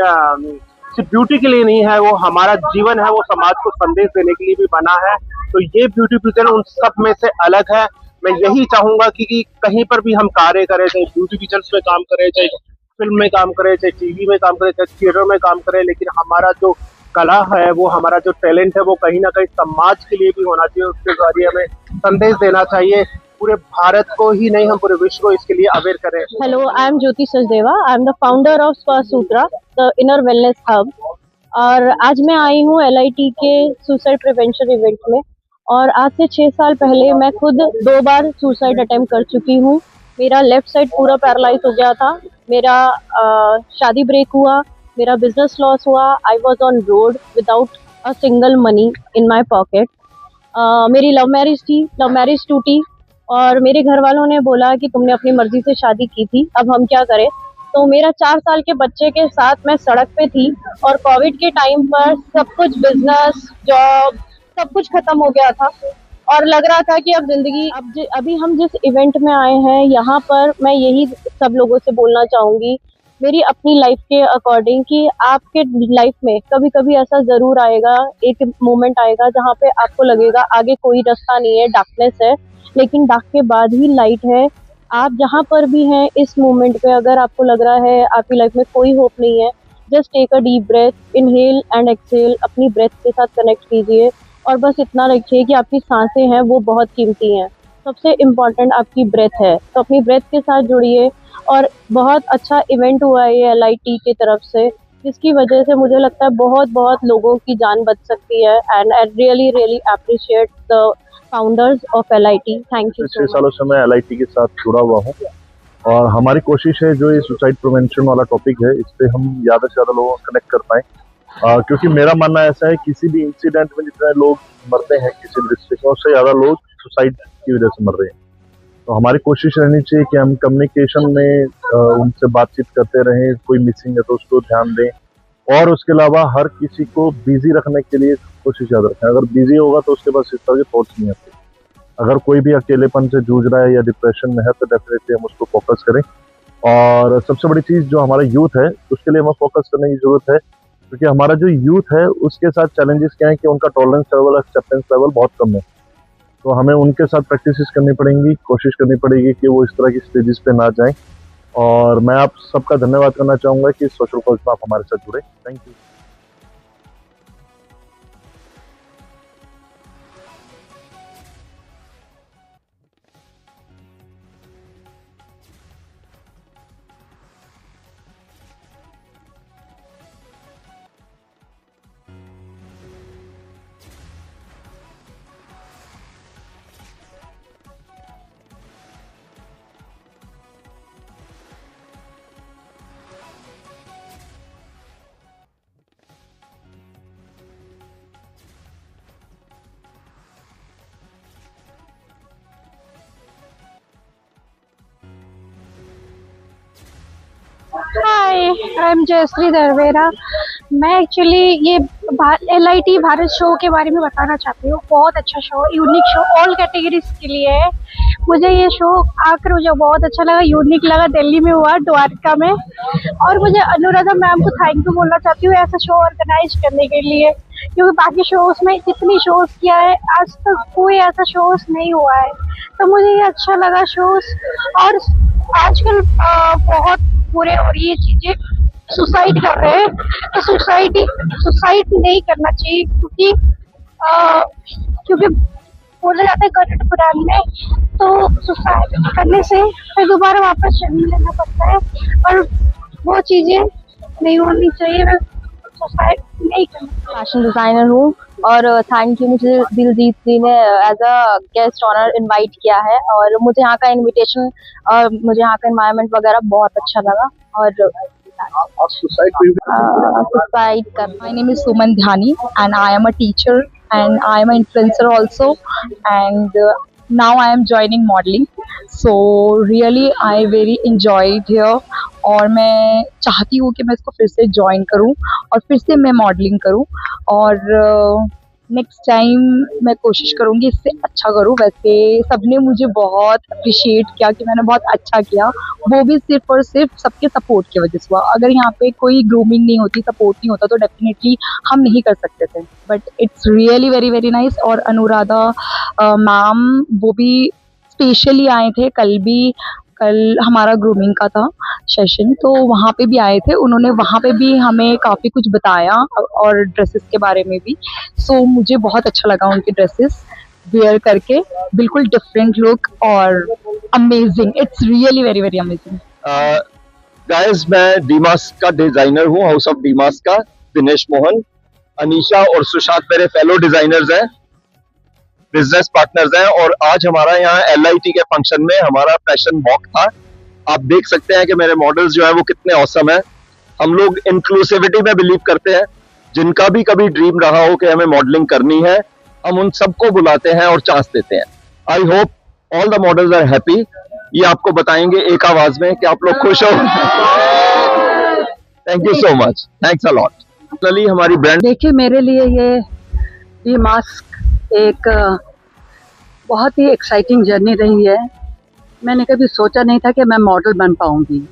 [SPEAKER 11] सिर्फ ब्यूटी के लिए नहीं है, वो हमारा जीवन है, वो समाज को संदेश देने के लिए भी बना है। तो ये ब्यूटी पेजेंट उन सब में से अलग है। मैं यही चाहूंगा कि कहीं पर भी हम कार्य करें, चाहे ब्यूटी पेजेंट्स में काम करें, चाहे फिल्म में काम करें, चाहे टीवी में काम करें, चाहे थिएटर में काम करें, लेकिन हमारा जो कला है, वो हमारा जो टैलेंट है, वो कहीं ना कहीं समाज के लिए भी होना चाहिए। उसके जरिए हमें संदेश देना चाहिए। पूरे भारत को ही नहीं, हम पूरे विश्व को इसके लिए अवेयर करें।
[SPEAKER 4] Hello, I am Jyoti Sachdeva. I am the founder of Spa Sutra, the inner wellness hub. और आज मैं आई हूँ LIT के सुसाइड प्रिवेंशन इवेंट में। और आज से 6 साल पहले मैं खुद 2 बार सुसाइड अटेम्प्ट कर चुकी हूँ। मेरा लेफ्ट साइड पूरा पैरालाइज हो गया था। मेरा शादी ब्रेक हुआ, मेरा बिजनेस लॉस हुआ। I was on road without a single money in my pocket. मेरी लव मैरिज थी, लव मैरिज टूटी और मेरे घर वालों ने बोला कि तुमने अपनी मर्जी से शादी की थी, अब हम क्या करें। तो मेरा 4 साल के बच्चे के साथ मैं सड़क पे थी और कोविड के टाइम पर सब कुछ, बिजनेस, जॉब, सब कुछ खत्म हो गया था और लग रहा था कि अब जिंदगी, अभी हम जिस इवेंट में आए हैं यहाँ पर मैं यही सब लोगों से बोलना चाहूंगी मेरी अपनी लाइफ के अकॉर्डिंग कि आपके लाइफ में कभी कभी ऐसा जरूर आएगा, एक मोमेंट आएगा जहाँ पे आपको लगेगा आगे कोई रास्ता नहीं है, डार्कनेस है, लेकिन डार्क के बाद ही लाइट है। आप जहाँ पर भी हैं इस मोमेंट पे अगर आपको लग रहा है आपकी लाइफ में कोई होप नहीं है, just take a deep breath, inhale and exhale, अपनी ब्रेथ के साथ कनेक्ट कीजिए और बस इतना रखिए कि आपकी सांसें हैं वो बहुत कीमती हैं। सबसे इम्पोर्टेंट आपकी ब्रेथ है, तो अपनी ब्रेथ के साथ जुड़िए। और बहुत अच्छा इवेंट हुआ है ये LIT की तरफ से, जिसकी वजह से मुझे लगता है बहुत बहुत लोगों की जान बच सकती है। And I really really appreciate the founders of LIT। Thank you.
[SPEAKER 14] 6 सालों से मैं LIT के साथ जुड़ा हुआ हूँ और हमारी कोशिश है जो ये सुसाइड प्रिवेंशन वाला टॉपिक है इस पे हम ज़्यादा से ज़्यादा लोगों को कनेक्ट कर पाएँ, क्योंकि मेरा मानना ऐसा है किसी भी इंसिडेंट में जितने लोग मरते हैं किसी भी डिस्ट्रिक्ट में, उससे ज़्यादा लोग सुसाइड की वजह से मर रहे हैं। तो हमारी कोशिश रहनी चाहिए कि हम कम्युनिकेशन में उनसे बातचीत करते रहें, कोई मिसिंग है तो उसको ध्यान दें और उसके अलावा हर किसी को बिजी रखने के लिए कोशिश याद रखें। अगर बिजी होगा तो उसके पास इस तरह के थॉट्स नहीं आते। अगर कोई भी अकेलेपन से जूझ रहा है या डिप्रेशन में है तो डेफिनेटली हम उसको फोकस करें। और सबसे बड़ी चीज़ जो हमारा यूथ है उसके लिए हमें फोकस करने की ज़रूरत है, क्योंकि हमारा जो यूथ है उसके साथ चैलेंजेस क्या है कि उनका टॉलरेंस लेवल, एक्सेप्टेंस लेवल बहुत कम है। तो हमें उनके साथ प्रैक्टिस करनी पड़ेंगी, कोशिश करनी पड़ेगी कि वो इस तरह की स्टेजेस पे ना जाएं। और मैं आप सबका धन्यवाद करना चाहूँगा कि सोशल कॉज में आप हमारे साथ जुड़े। Thank you.
[SPEAKER 15] Hi, I am Jayashree Darvera. मैं एक्चुअली ये LIT भारत शो के बारे में बताना चाहती हूँ। बहुत अच्छा show, unique show, all categories के लिए है। मुझे ये शो आकर मुझे बहुत अच्छा लगा, यूनिक लगा। दिल्ली में हुआ, द्वारका में। और मुझे अनुराधा मैम को थैंक यू बोलना चाहती हूँ ऐसा शो ऑर्गेनाइज करने के लिए, क्योंकि बाकी शोज में जितनी शोज किया है आज तक कोई ऐसा शोज नहीं हुआ है। तो मुझे ये अच्छा लगा शोज। और आजकल बहुत बुरे हो रही है चीजें, सुसाइड कर रहे हैं, तो सुसाइड नहीं करना चाहिए, क्योंकि बोला जाता है गरुड़ पुराण में, तो सुसाइड करने से फिर दोबारा वापस जन्म लेना पड़ता है और वो चीजें नहीं होनी चाहिए। सुसाइड नहीं करना।
[SPEAKER 4] फैशन डिजाइनर हूँ और थैंक यू, मुझे दिलजीत जी ने as a guest honour invite किया है और मुझे यहाँ का इनविटेशन और मुझे यहाँ का एनवायरनमेंट वगैरह बहुत अच्छा लगा। और सुसाइड कर, my name is Suman Dhyani and I am a teacher and I am an influencer also, and now I am joining modeling, so really I very enjoyed here और मैं चाहती हूँ कि मैं इसको फिर से ज्वाइन करूँ और फिर से मैं मॉडलिंग करूँ और नेक्स्ट टाइम मैं कोशिश करूँगी इससे अच्छा करूँ। वैसे सबने मुझे बहुत अप्रिशिएट किया कि मैंने बहुत अच्छा किया, वो भी सिर्फ और सिर्फ सबके सपोर्ट की वजह से हुआ। अगर यहाँ पे कोई ग्रूमिंग नहीं होती, सपोर्ट नहीं होता तो डेफिनेटली हम नहीं कर सकते थे। But it's really very very nice. और अनुराधा मैम वो भी स्पेशली आए थे, कल हमारा ग्रूमिंग का था सेशन, तो वहाँ पे भी आए थे, उन्होंने वहाँ पे भी हमें काफ़ी कुछ बताया और ड्रेसेस के बारे में भी। सो मुझे बहुत अच्छा लगा उनके ड्रेसेस वेयर करके, बिल्कुल डिफरेंट लुक और amazing. It's really very very amazing.
[SPEAKER 16] Guys, मैं डीमास का डिजाइनर हूँ, हाउस ऑफ डीमास का। दिनेश मोहन, अनीशा और सुशांत मेरे फेलो डिजाइनर्स हैं, बिजनेस पार्टनर्स हैं। और आज हमारा यहाँ LIT के फंक्शन में हमारा फैशन वॉक था। आप देख सकते हैं कि मेरे मॉडल्स जो है वो कितने ऑसम है। हम लोग इंक्लूसिविटी में बिलीव करते हैं। जिनका भी कभी ड्रीम रहा हो कि हमें मॉडलिंग करनी है, हम उन सबको बुलाते हैं और चांस देते हैं। I hope all the models are happy. ये आपको बताएंगे एक आवाज में कि आप लोग खुश हो। Thank you so much, thanks a lot. हमारी ब्रांड
[SPEAKER 10] देखिए, मेरे लिए ये मास्क एक बहुत ही एक्साइटिंग जर्नी रही है। मैंने कभी सोचा नहीं था कि मैं मॉडल बन पाऊंगी,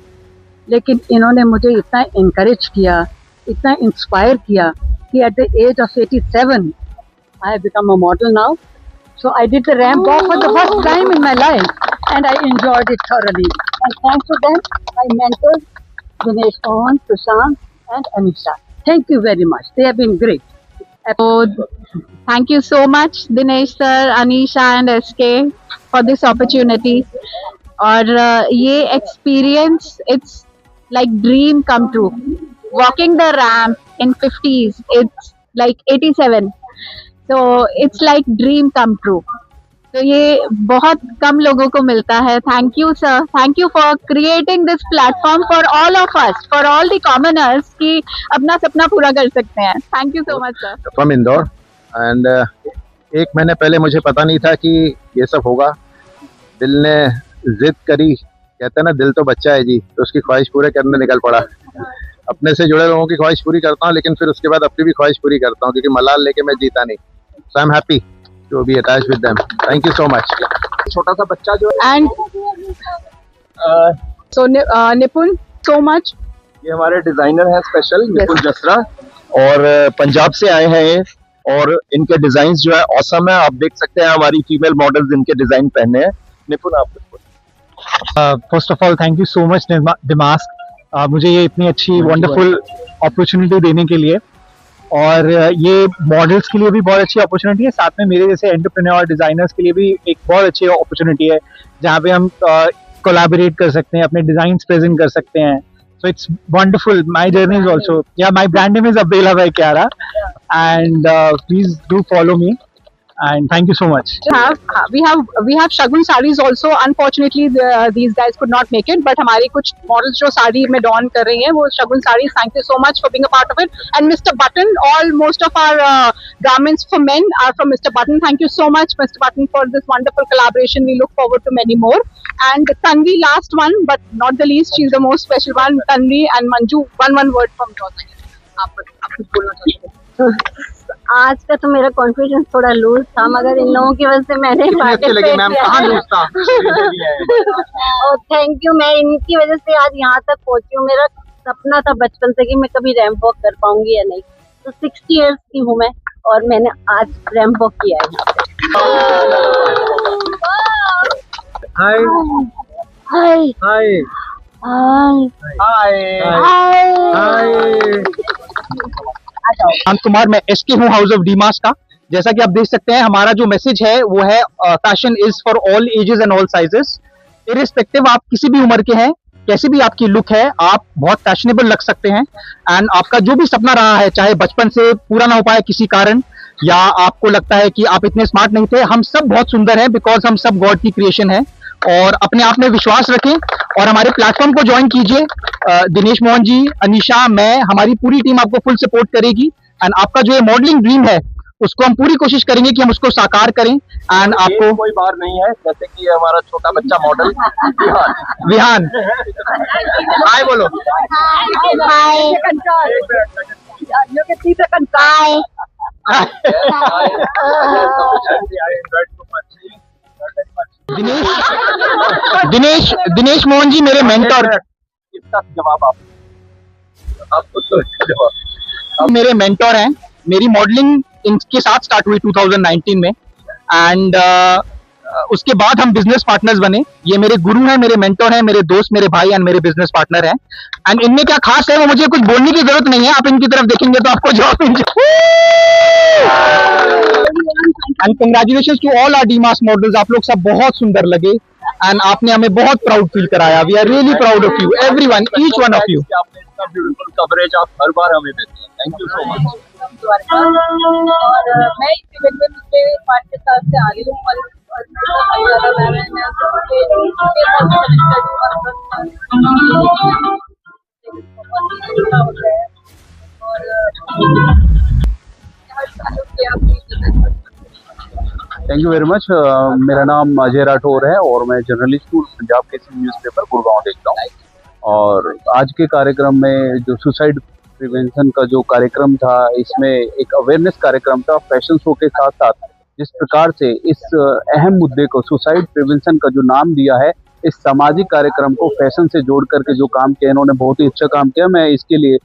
[SPEAKER 10] लेकिन इन्होंने मुझे इतना इनकरेज किया, इतना इंस्पायर किया कि at the age of 87 I have become a model now. So I did the ramp walk for the first time in my life and I enjoyed it thoroughly. And thanks to them, my mentors, Dinesh Mohan, Sushant and Anisha. Thank you very much. They have been great.
[SPEAKER 2] So, thank you so much, Dinesh sir, Anisha and SK for this opportunity. और ये experience, it's like dream come true. Walking the ramp in 50s, it's like 87. So it's like dream come true. तो ये बहुत कम लोगों को मिलता है. Thank you sir, thank you for creating this platform for all of us, for all the commoners कि अपना सपना पूरा कर सकते हैं. Thank you so much sir.
[SPEAKER 13] From Indore and एक महीने पहले मुझे पता नहीं था कि ये सब होगा. दिल ने जिद करी, कहते हैं ना दिल तो बच्चा है जी, तो उसकी ख्वाहिश पूरे करने निकल पड़ा. अपने से जुड़े लोगों की ख्वाहिश पूरी करता हूँ, लेकिन फिर उसके बाद अपनी भी ख्वाहिश पूरी करता हूँ, क्योंकि मलाल लेके मैं जीता नहीं. So I am happy to be attached with them. Thank you so much.
[SPEAKER 16] छोटा सा बच्चा जो
[SPEAKER 2] And so निपुण, so much.
[SPEAKER 16] ये हमारे डिजाइनर हैं स्पेशल, निपुण जसरा, और पंजाब से आए हैं ये. और इनके डिजाइन जो है ऑसम है. आप देख सकते हैं हमारी फीमेल मॉडल्स इनके डिजाइन पहने हैं. निपुण आप
[SPEAKER 9] first of all thank you so much दिमास्क, मुझे ये इतनी अच्छी वंडरफुल अपॉर्चुनिटी देने के लिए. और ये मॉडल्स के लिए भी बहुत अच्छी अपॉर्चुनिटी है, साथ में मेरे जैसे एंटरप्रेन्योर डिजाइनर्स के लिए भी एक बहुत अच्छी अपॉर्चुनिटी है, जहाँ पे हम कोलैबोरेट कर सकते हैं, अपने डिजाइन्स प्रेजेंट कर सकते हैं. So it's wonderful. My journey is also, my brand name is Abdullah Bhai Kyara, and please do follow me. And thank you so much.
[SPEAKER 10] We have Shagun sarees also. Unfortunately, these guys could not make it, but हमारी कुछ models जो साड़ी में don कर रही हैं, वो Shagun sarees. Thank you so much for being a part of it. And Mr. Button, most of our garments for men are from Mr. Button. Thank you so much, Mr. Button, for this wonderful collaboration. We look forward to many more. And Tanvi, last one, but not the least, she's the most special one. Tanvi and Manju, one word from your side. आप कुछ बोलना चाहते हैं?
[SPEAKER 5] आज का तो मेरा confidence थोड़ा लूज था, मगर इन लोगों की वजह से मैंने थैंक यू. मैं इनकी वजह से आज यहाँ तक पहुँची हूँ. मेरा सपना था बचपन से कि मैं कभी रैंप वॉक कर पाऊंगी या नहीं. तो 60 इयर्स की हूँ मैं, और मैंने आज रैंप वॉक किया है यहाँ पे.
[SPEAKER 13] हाय
[SPEAKER 9] शांत कुमार, मैं SK हूँ, हाउस ऑफ डीमास का. जैसा कि आप देख सकते हैं, हमारा जो मैसेज है वो है fashion is for all ages and all sizes. Irrespective आप किसी भी उम्र के हैं, कैसी भी आपकी लुक है, आप बहुत फैशनेबल लग सकते हैं. एंड आपका जो भी सपना रहा है, चाहे बचपन से पूरा ना हो पाए किसी कारण, या आपको लगता है कि आप इतने स्मार्ट नहीं थे, हम सब बहुत सुंदर हैं, बिकॉज हम सब गॉड की क्रिएशन है. और अपने आप में विश्वास रखें और हमारे प्लेटफॉर्म को ज्वाइन कीजिए. दिनेश मोहन जी, अनीशा, मैं, हमारी पूरी टीम आपको फुल सपोर्ट करेगी. एंड आपका जो ये मॉडलिंग ड्रीम है, उसको हम पूरी कोशिश करेंगे कि हम उसको साकार करें. एंड आपको
[SPEAKER 16] कोई बार नहीं है, जैसे कि हमारा छोटा बच्चा मॉडल
[SPEAKER 9] विहान, हाय बोलो. दिनेश मोहन जी मेरे मेंटर.
[SPEAKER 16] इसका जवाब आप
[SPEAKER 9] मेरे मेंटर हैं. मेरी मॉडलिंग इनके साथ स्टार्ट हुई 2019 में. एंड उसके बाद हम बिजनेस पार्टनर्स बने. ये मेरे गुरु हैं, मेरे मेंटर हैं, मेरे दोस्त, मेरे भाई एंड मेरे बिजनेस पार्टनर हैं. एंड इनमें क्या खास है वो मुझे कुछ बोलने की जरूरत नहीं है, आप इनकी तरफ देखेंगे तो आपको जवाब मिल जाए. And congratulations to all our डीमास मॉडल्स. आप लोग सब बहुत सुंदर लगे एंड आपने हमें बहुत प्राउड फील कराया. We are really proud of you, everyone, each one of you.
[SPEAKER 16] आपने इतना ब्यूटीफुल कवरेज आप हर बार हमें देते हैं. Thank you so much.
[SPEAKER 6] Dwarka. और मैं इस इवेंट में पिछले 5-6 साल से आ रही हूँ और
[SPEAKER 17] थैंक यू वेरी मच। मेरा नाम अजय राठौर है और मैं जर्नलिस्ट हूँ, पंजाब केसरी न्यूज़पेपर गुड़गांव देखता हूँ। और आज के कार्यक्रम में जो सुसाइड प्रिवेंशन का जो कार्यक्रम था, इसमें एक अवेयरनेस कार्यक्रम था फैशन शो के साथ साथ। जिस प्रकार से इस अहम मुद्दे को सुसाइड प्रिवेंशन का जो नाम दिया है, इस सामाजिक कार्यक्रम को फैशन से जोड़ करके जो काम किया, इन्होंने बहुत ही अच्छा काम किया। मैं इसके लिए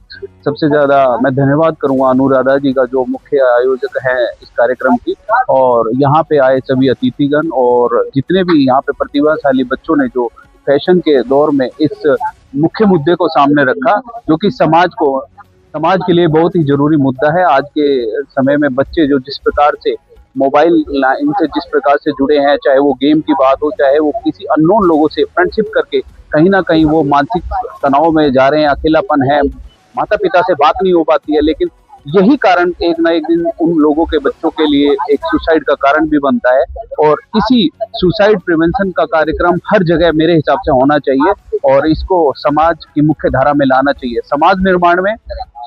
[SPEAKER 17] सबसे ज़्यादा मैं धन्यवाद करूंगा अनुराधा जी का, जो मुख्य आयोजक है इस कार्यक्रम की, और यहाँ पे आए सभी अतिथिगण और जितने भी यहाँ पे प्रतिभाशाली बच्चों ने जो फैशन के दौर में इस मुख्य मुद्दे को सामने रखा, जो कि समाज के लिए बहुत ही जरूरी मुद्दा है। आज के समय में बच्चे जो जिस प्रकार से मोबाइल इनसे जिस प्रकार से जुड़े हैं, चाहे वो गेम की बात हो, चाहे वो किसी अननोन लोगों से फ्रेंडशिप करके कहीं ना कहीं वो मानसिक तनाव में जा रहे हैं, अकेलापन है, माता पिता से बात नहीं हो पाती है। लेकिन यही कारण एक ना एक दिन उन लोगों के बच्चों के लिए एक सुसाइड का कारण भी बनता है। और इसी सुसाइड प्रिवेंशन का कार्यक्रम हर जगह मेरे हिसाब से होना चाहिए और इसको समाज की मुख्य धारा में लाना चाहिए। समाज निर्माण में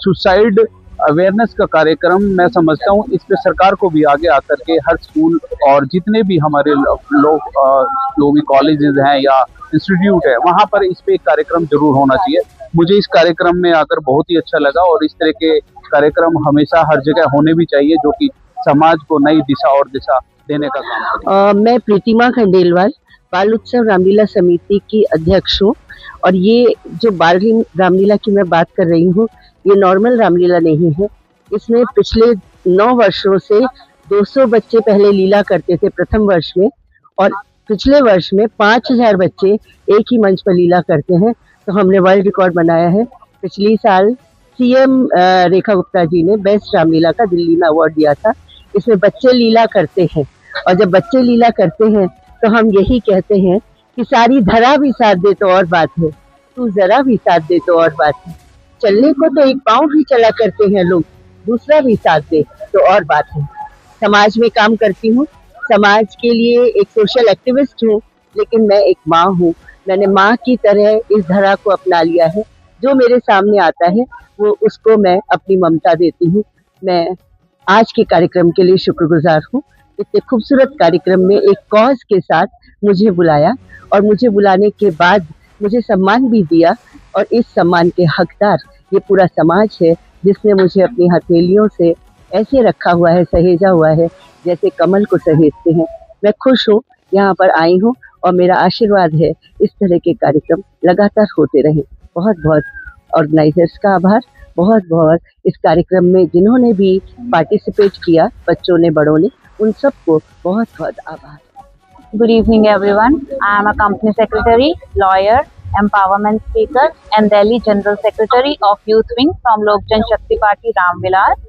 [SPEAKER 17] सुसाइड अवेयरनेस का कार्यक्रम मैं समझता हूँ, इस पे सरकार को भी आगे आकर के हर स्कूल और जितने भी हमारे जो भी कॉलेजेस हैं या इंस्टीट्यूट है, वहाँ पर इस पे एक कार्यक्रम जरूर होना चाहिए। मुझे इस कार्यक्रम में आकर बहुत ही अच्छा लगा और इस तरह के कार्यक्रम हमेशा हर जगह होने भी चाहिए, जो कि समाज को नई दिशा और दिशा देने का काम करें।
[SPEAKER 8] मैं प्रीतिमा खंडेलवाल बाल उत्सव रामलीला समिति की अध्यक्ष हूँ और ये जो बाल रामलीला की मैं बात कर रही हूँ, ये नॉर्मल रामलीला नहीं है। इसमें पिछले 9 वर्षों से 200 बच्चे पहले लीला करते थे प्रथम वर्ष में, और पिछले वर्ष में 5000 बच्चे एक ही मंच पर लीला करते हैं। तो हमने वर्ल्ड रिकॉर्ड बनाया है। पिछली साल सीएम रेखा गुप्ता जी ने बेस्ट रामलीला का दिल्ली में अवार्ड दिया था। इसमें बच्चे लीला करते हैं और जब बच्चे लीला करते हैं तो हम यही कहते हैं कि सारी धरा भी साथ दे तो और बात है, तू जरा भी साथ दे तो और बात है। चलने को तो एक पाँव भी चला करते हैं लोग, दूसरा भी साथ दे तो और बात है। समाज में काम करती हूँ, समाज के लिए एक सोशल एक्टिविस्ट हूँ, लेकिन मैं एक माँ हूँ। मैंने माँ की तरह इस धरा को अपना लिया है। जो मेरे सामने आता है वो उसको मैं अपनी ममता देती हूँ। मैं आज के कार्यक्रम के लिए शुक्रगुजार हूँ। इतने खूबसूरत कार्यक्रम में एक कॉज के साथ मुझे बुलाया और मुझे बुलाने के बाद मुझे सम्मान भी दिया, और इस सम्मान के हकदार ये पूरा समाज है, जिसने मुझे अपनी हथेलियों से ऐसे रखा हुआ है, सहेजा हुआ है, जैसे कमल को सहेजते हैं। मैं खुश हूँ, यहाँ पर आई हूँ और मेरा आशीर्वाद है इस तरह के कार्यक्रम लगातार होते रहे। बहुत बहुत ऑर्गेनाइजर्स का आभार, बहुत बहुत इस कार्यक्रम में जिन्होंने भी पार्टिसिपेट किया, बच्चों ने, बड़ों ने, उन सबको बहुत बहुत आभार।
[SPEAKER 18] Good evening everyone. I am a company secretary, lawyer, empowerment speaker and Delhi General Secretary of Youth Wing from Lok Jan Shakti Party Ramvilas।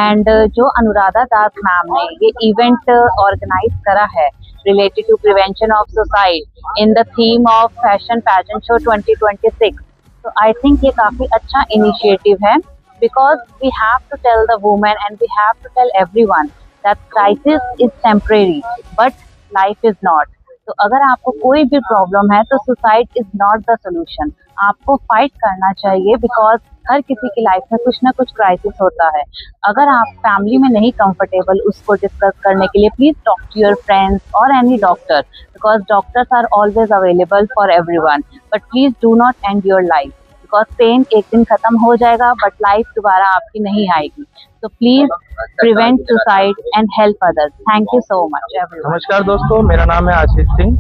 [SPEAKER 18] and जो अनुराधा दास मैम ने ये इवेंट ऑर्गेनाइज करा है related to prevention of suicide in the theme of fashion pageant show 2026, तो I think ये काफी अच्छा initiative है, because we have to tell the women and we have to tell everyone that crisis is temporary but life is not। तो अगर आपको कोई भी प्रॉब्लम है तो suicide is not the solution. आपको फाइट करना चाहिए, बिकॉज हर किसी की लाइफ में कुछ ना कुछ क्राइसिस होता है। अगर आप फैमिली में नहीं कंफर्टेबल उसको डिस्कस करने के लिए, please talk to your friends और any doctor, because doctors are always available for everyone. But please do not end your life, because pain एक दिन खत्म हो जाएगा बट लाइफ दोबारा आपकी नहीं आएगी। तो please prevent suicide and help others. Thank you so much everyone.
[SPEAKER 11] नमस्कार दोस्तों, मेरा नाम है आशीष सिंह।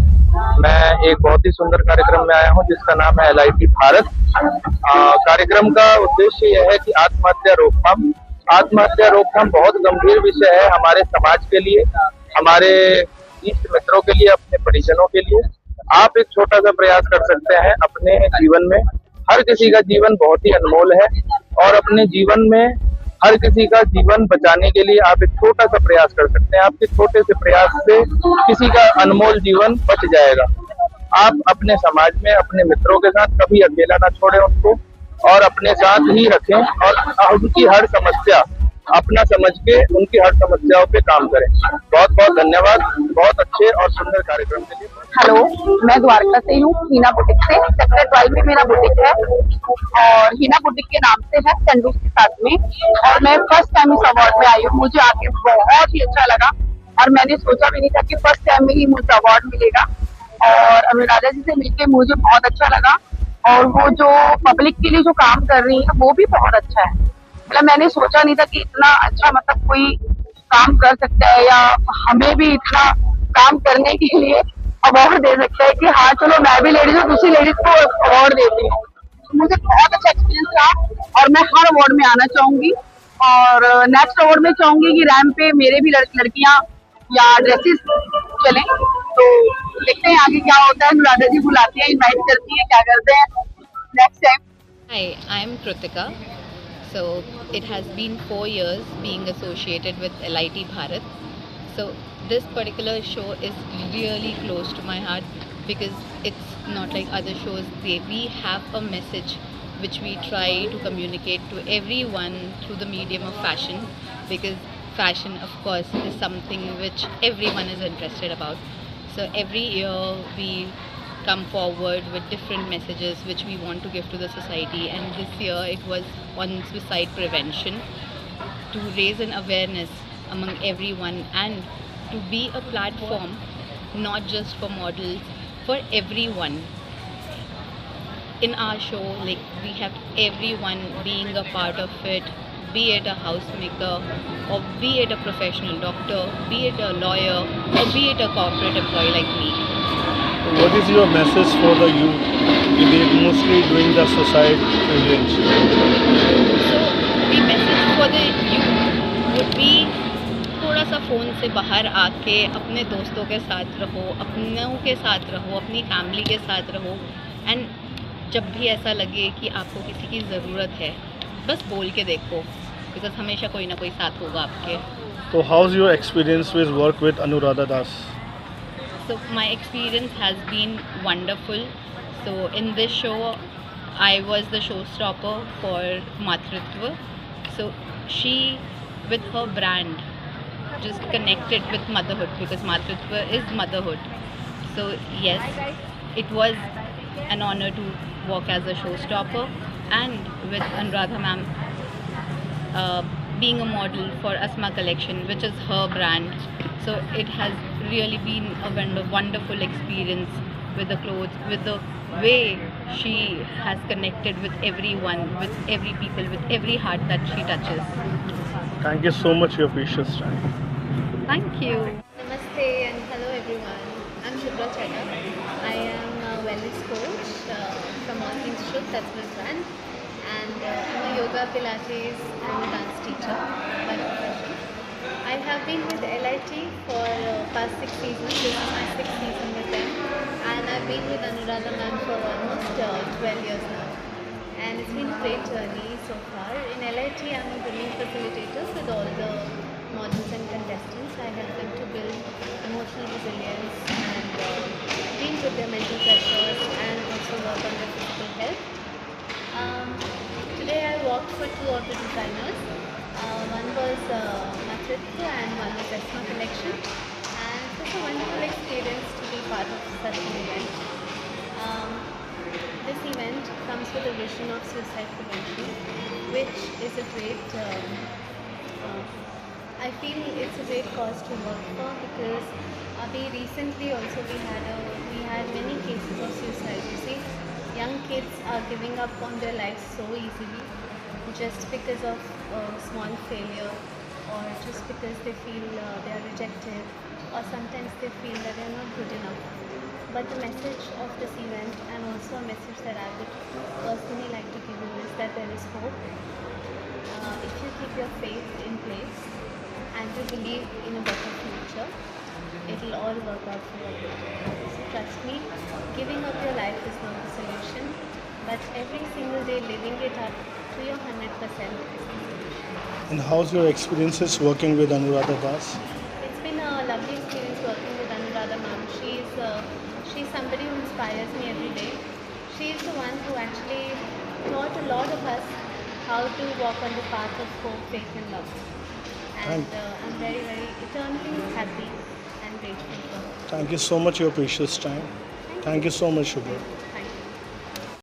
[SPEAKER 11] मैं एक बहुत ही सुंदर कार्यक्रम में आया हूं जिसका नाम है LIT भारत। कार्यक्रम का उद्देश्य यह है कि आत्महत्या रोकथाम। आत्महत्या रोकथाम बहुत गंभीर विषय है हमारे समाज के लिए, हमारे इष्ट मित्रों के लिए, अपने परिजनों के लिए। आप एक छोटा सा प्रयास कर सकते हैं अपने जीवन में। हर किसी का जीवन बहुत ही अनमोल है और अपने जीवन में हर किसी का जीवन बचाने के लिए आप एक छोटा सा प्रयास कर सकते हैं। आपके छोटे से प्रयास से किसी का अनमोल जीवन बच जाएगा। आप अपने समाज में अपने मित्रों के साथ कभी अकेला ना छोड़े उनको।
[SPEAKER 12] और अपने साथ ही रखें और उनकी हर समस्या अपना समझ के उनकी हर समस्याओं पे काम करें। बहुत बहुत धन्यवाद, बहुत अच्छे और सुंदर कार्यक्रम के लिए।
[SPEAKER 3] हेलो, मैं द्वारका से हूँ, हीना बुटीक से। सेक्टर 12 में मेरा बुटीक है और हीना बुटीक के नाम से है, संडू के साथ में। और मैं फर्स्ट टाइम इस अवार्ड में आई हूँ, मुझे आके बहुत ही अच्छा लगा और मैंने सोचा भी नहीं था कि फर्स्ट टाइम में ही मुझे अवार्ड मिलेगा। और अनुराधा जी से मिलके मुझे बहुत अच्छा लगा और वो जो पब्लिक के लिए जो काम कर रही है वो भी बहुत अच्छा है। मतलब मैंने सोचा नहीं था कि इतना अच्छा मतलब कोई काम कर सकता है या हमें भी इतना काम करने के लिए अवार्ड दे सकता है कि हाँ चलो मैं भी लेडीज हूँ, दूसरी लेडीज को अवार्ड देती हूँ। मुझे बहुत अच्छा एक्सपीरियंस रहा और मैं हर अवार्ड में आना चाहूंगी और नेक्स्ट अवार्ड में चाहूंगी कि रैंप पे मेरे भी लड़कियां या ड्रेसेस चलें। तो देखते हैं आगे क्या होता है। अनुराधा जी बुलाती है, इनवाइट करती है, क्या करते हैं next time.
[SPEAKER 19] Hi, I'm Kritika. So it has been 4 years being associated with LIT Bharat. So this particular show is really close to my heart because it's not like other shows. We have a message which we try to communicate to everyone through the medium of fashion, because fashion of course is something which everyone is interested about. So every year we come forward with different messages which we want to give to the society, and this year it was on suicide prevention, to raise an awareness among everyone and to be a platform not just for models, for everyone. In our show, like, we have everyone being a part of it, be it a housemaker or be it a professional doctor, be it a lawyer or be it a corporate employee like me.
[SPEAKER 20] What is your message for the youth? They mostly doing the suicide prevention.
[SPEAKER 19] So the message for the youth would be, थोड़ा सा phone से बाहर आके अपने दोस्तों के साथ रहो, अपनों के साथ रहो, अपनी फैमिली के साथ रहो, एंड जब भी ऐसा लगे कि आपको किसी की ज़रूरत है, बस बोल के देखो, बिकॉज हमेशा कोई ना कोई साथ होगा आपके।
[SPEAKER 20] So how's your experience with work with Anuradha Das?
[SPEAKER 19] So my experience has been wonderful. So in this show, I was the showstopper for Matritva. So she, with her brand, just connected with motherhood, because Matritva is motherhood. So yes, it was an honor to work as a showstopper, and with Anuradha ma'am being a model for Asma Collection, which is her brand. So it has really been a wonderful experience with the clothes, with the way she has connected with everyone, with every people, with every heart that she touches.
[SPEAKER 20] Thank you so much for your precious time.
[SPEAKER 19] Thank you.
[SPEAKER 21] Namaste and hello everyone. I'm Shubhra Chadha. I am a wellness coach from North Institute, that's my brand. And I'm a yoga, Pilates and dance teacher by profession. I have been with LIT for past 6 seasons. This is my 6th season with them. And I've been with Anuradha ma'am for almost 12 years now. And it's been a great journey so far. In LIT, I'm a grooming facilitator with all the models and contestants. I help them to build emotional resilience and deal with their mental pressures and also work on their physical health. Today I worked for 2 of the designers. One was Matritva and one was Asma Collection. And it was a wonderful experience to be part of such an event. This event comes with a vision of suicide prevention, which is a great, I feel it's a great cause to work for, because recently also we had many cases of suicide. You see, young kids are giving up on their lives so easily just because of small failure, or just because they feel they are rejected, or sometimes they feel that they are not good enough. But the message of this event, and also a message that I would personally like to give you, is that there is hope. If you keep your faith in place and you believe in a better future, it will all work out for you. So trust me, giving up your life is not the solution, but every single day living it up to your 100% is the solution.
[SPEAKER 20] And how's your experiences working with Anuradha Das?
[SPEAKER 21] It's been a lovely experience working with Anuradha ma'am. She's somebody who inspires me every day. She is the one who actually taught a lot of us how to walk on the path of hope, faith, and love. And I'm very, very eternally happy and grateful for her.
[SPEAKER 20] Thank you so much for your precious time. Thank you so much, Shubha.